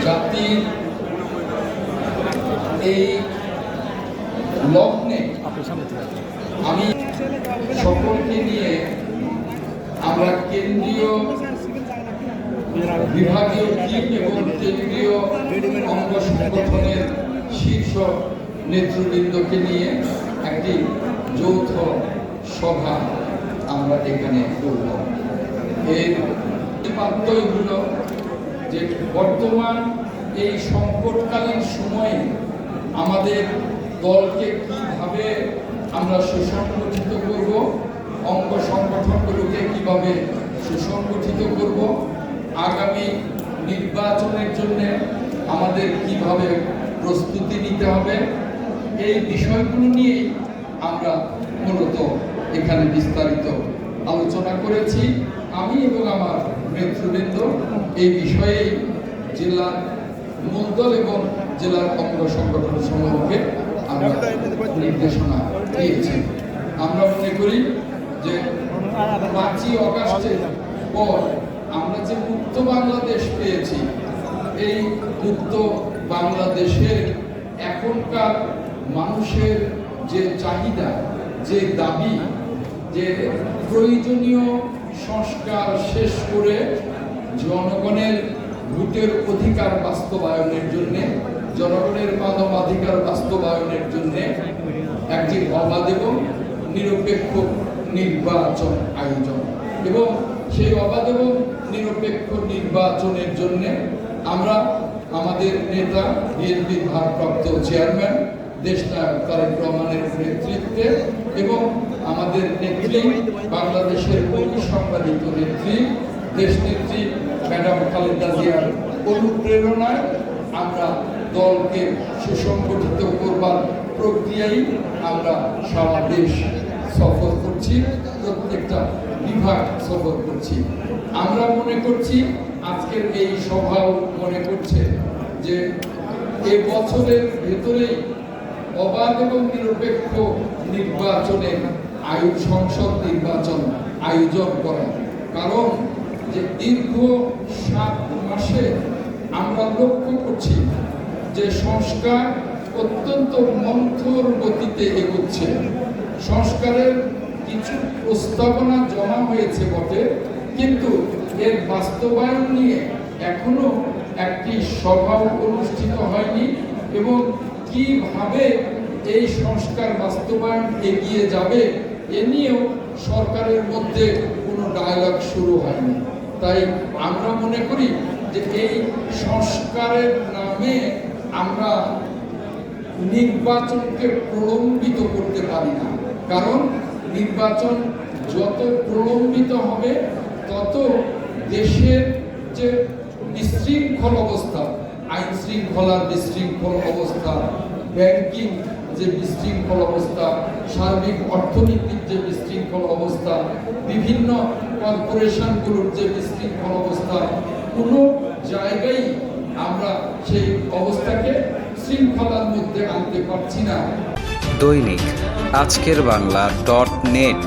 জাতির এই লগ্নে আমি সকলকে নিয়ে আমরা কেন্দ্রীয় বিভাগীয় টিম এবং কেন্দ্রীয় অঙ্গ সংগঠনের শীর্ষ নেতৃবৃন্দকে নিয়ে একটি যৌথ সভা আমরা এখানে করব। এর মাত্রই হলো যে বর্তমান এই সংকটকালীন সময়ে আমাদের দলকে কিভাবে আমরা সুসংগঠিত করব, অঙ্গ সংগঠনগুলোকে কিভাবে সুসংগঠিত করব, আগামী নির্বাচনের জন্য আমাদের কিভাবে প্রস্তুতি নিতে হবে, এই বিষয়গুলো নিয়ে আমরা মূলত এখানে বিস্তারিত আলোচনা করেছি। আমি এবং আমার নেতৃবৃন্দ এই বিষয়ে জেলার মূলদল এবং জেলার অঙ্গ সংগঠন সমূহকে আমরা নির্দেশনা দিয়েছি। আমরা মনে করি যে 5ই অগাস্টের পর আমরা যে মুক্ত বাংলাদেশ পেয়েছি, এই মুক্ত বাংলাদেশের এখনকার মানুষের যে চাহিদা, যে দাবি, যে প্রয়োজনীয় সংস্কার শেষ করে জনগণের ভোটের অধিকার বাস্তবায়নের জন্য, জনগণের মানবাধিকার বাস্তবায়নের জন্য একটি অবাধ এবং নিরপেক্ষ নির্বাচন আয়োজন, এবং সেই অবাধ এবং নিরপেক্ষ নির্বাচনের জন্য আমরা আমাদের নেতা বিএনপির ভারপ্রাপ্ত চেয়ারম্যান দেশনায়ক তারেক রহমানের নেতৃত্বে এবং আমাদের নেত্রী বাংলাদেশের সংবাদিত নেত্রী দেশনেত্রী ম্যাডাম খালেদা জিয়ার অনুপ্রেরণায় আমরা দলকে সুসংগঠিত করবার প্রক্রিয়ায় আমরা সারা দেশ সফর করছি, প্রত্যেকটা বিভাগ সফর করছি। আমরা মনে করছি আজকের এই সভাও মনে করছে যে এ বছরের ভেতরেই অবাধ এবং নিরপেক্ষ নির্বাচনের সংসদ নির্বাচন আয়োজন করা। কারণ যে দীর্ঘ 7 মাসে আমরা লক্ষ্য করছি যে সংস্কার অত্যন্ত মন্থর গতিতে এগোচ্ছে। সংস্কারের কিছু প্রস্তাবনা জমা হয়েছে বটে, কিন্তু এর বাস্তবায়ন নিয়ে এখনো একটি সভা অনুষ্ঠিত হয়নি এবং কিভাবে এই সংস্কার বাস্তবায়ন এগিয়ে যাবে এ নিয়েও সরকারের মধ্যে কোনো ডায়ালগ শুরু হয়নি। তাই আমরা মনে করি যে এই সংস্কারের নামে আমরা নির্বাচনকে প্রলম্বিত করতে পারি না, কারণ নির্বাচন যত প্রলম্বিত হবে তত দেশের যে বিশৃঙ্খল অবস্থা, আইন শৃঙ্খলার বিশৃঙ্খল অবস্থা, ব্যাংকিং যে বিশৃঙ্খল অবস্থা, সার্বিক অর্থনীতির যে বিশৃঙ্খল অবস্থা, বিভিন্ন কর্পোরেশনগুলোর যে বিশৃঙ্খল অবস্থা, কোনো জায়গায় আমরা সেই অবস্থাকে শৃঙ্খলার মধ্যে আনতে পারছি না। দৈনিক আজকের বাংলা .net